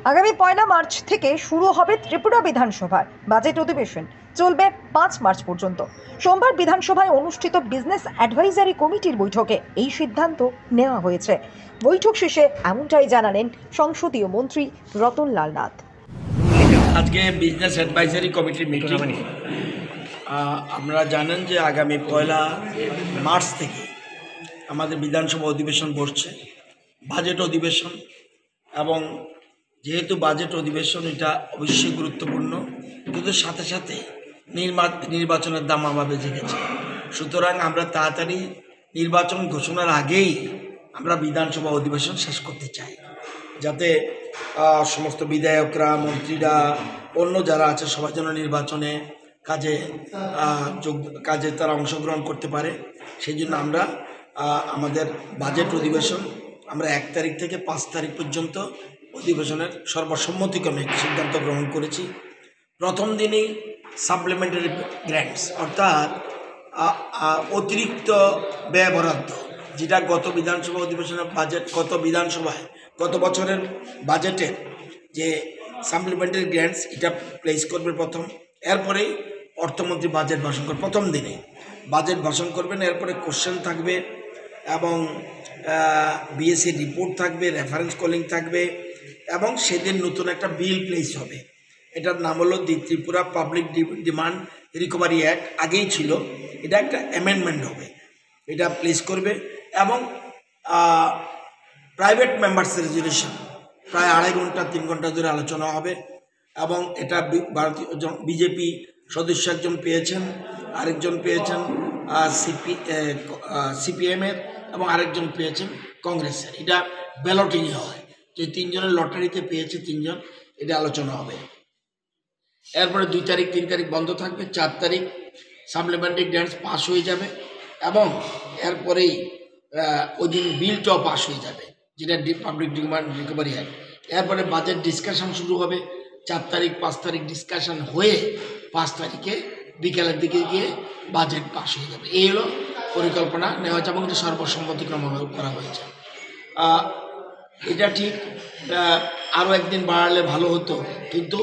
আগামী 1 মার্চ থেকে শুরু হবে ত্রিপুরা বিধানসভার বাজেট অধিবেশন, চলবে 5 মার্চ পর্যন্ত। সোমবার বিধানসভায় অনুষ্ঠিত বিজনেস অ্যাডভাইজারি কমিটির বৈঠকে এই সিদ্ধান্ত নেওয়া হয়েছে। বৈঠক শেষে এমনটাই জানালেন সংসদীয় মন্ত্রী রতনলাল নাথ। আজকে বিজনেস অ্যাডভাইজারি কমিটির মিটিং। আপনারা জানেন যে আগামী 1 মার্চ থেকে আমাদের বিধানসভা অধিবেশন বসছে, বাজেট অধিবেশন। এবং যেহেতু বাজেট অধিবেশন এটা অবশ্যই গুরুত্বপূর্ণ, কিন্তু সাথে সাথে নির্বাচনের দামামা বেজে গেছে। সুতরাং আমরা তাড়াতাড়ি নির্বাচন ঘোষণার আগেই আমরা বিধানসভা অধিবেশন শেষ করতে চাই, যাতে সমস্ত বিধায়করা, মন্ত্রীরা, অন্য যারা আছে সবাই যেন নির্বাচনে কাজে তারা অংশগ্রহণ করতে পারে। সেই জন্য আমরা আমাদের বাজেট অধিবেশন আমরা 1 তারিখ থেকে 5 তারিখ পর্যন্ত অধিবেশনের সর্বসম্মতিক্রমে সিদ্ধান্ত গ্রহণ করেছি। প্রথম দিনেই সাপ্লিমেন্টারি গ্র্যান্টস অর্থাৎ অতিরিক্ত ব্যয় বরাদ্দ, যেটা গত বিধানসভা অধিবেশনের বাজেট, গত বছরের বাজেটের যে সাপ্লিমেন্টারি গ্র্যান্টস, এটা প্লেস করবে প্রথম। এরপরেই অর্থমন্ত্রী বাজেট ভাষণ করবে, প্রথম দিনে বাজেট ভাষণ করবেন। এরপরে কোশ্চেন থাকবে এবং বিএসসি রিপোর্ট থাকবে, রেফারেন্স কলিং থাকবে, এবং সেদিন নতুন একটা বিল প্লেস হবে। এটার নাম হলো the Tripura public demand recovery act. আগেই ছিল, এটা একটা অ্যামেন্ডমেন্ট হবে, এটা প্লেস করবে। এবং প্রাইভেট মেম্বার্স রেজুলেশন প্রায় 2.5 ঘন্টা 3 ঘন্টা ধরে আলোচনা হবে। এবং এটা বিজেপি সদস্য একজন পেয়েছেন, আরেকজন পেয়েছেন সিপিএমের, এবং আরেকজন পেয়েছেন কংগ্রেসের। এটা ব্যালটিং হয়, যে 3 জনের লটারিতে পেয়েছে 3 জন, এটা আলোচনা হবে। এরপরে 2 তারিখ 3 তারিখ বন্ধ থাকবে, 4 তারিখ সাপ্লিমেন্টারি গ্র্যান্টস পাস হয়ে যাবে, এবং এরপরেই ওই দিন বিলটাও পাস হয়ে যাবে, যেটা পাবলিক ডিমান্ড রিকভারি অ্যাক্ট। এরপরে বাজেট ডিসকাশন শুরু হবে 4 তারিখ 5 তারিখ ডিসকাশন হয়ে 5 তারিখে বিকেলের দিকে গিয়ে বাজেট পাস হয়ে যাবে। এই হলো পরিকল্পনা নেওয়া হয়েছে, এবং এটা সর্বসম্মতিক্রমে করা হয়েছে। এটা ঠিক আরও একদিন বাড়ালে ভালো হতো, কিন্তু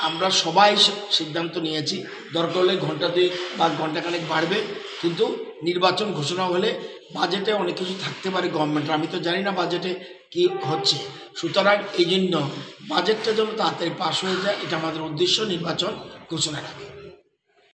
আমরা সবাই সিদ্ধান্ত নিয়েছি দরকার হলে ঘন্টা 2 বা ঘন্টাখানেক বাড়বে, কিন্তু নির্বাচন ঘোষণা হলে বাজেটে অনেক কিছু থাকতে পারে গভর্নমেন্টের, আমি তো জানি না বাজেটে কি হচ্ছে। সুতরাং এই জন্য বাজেটটা যেন তাড়াতাড়ি পাস হয়ে যায়, এটা আমাদের উদ্দেশ্য নির্বাচন ঘোষণার আগে।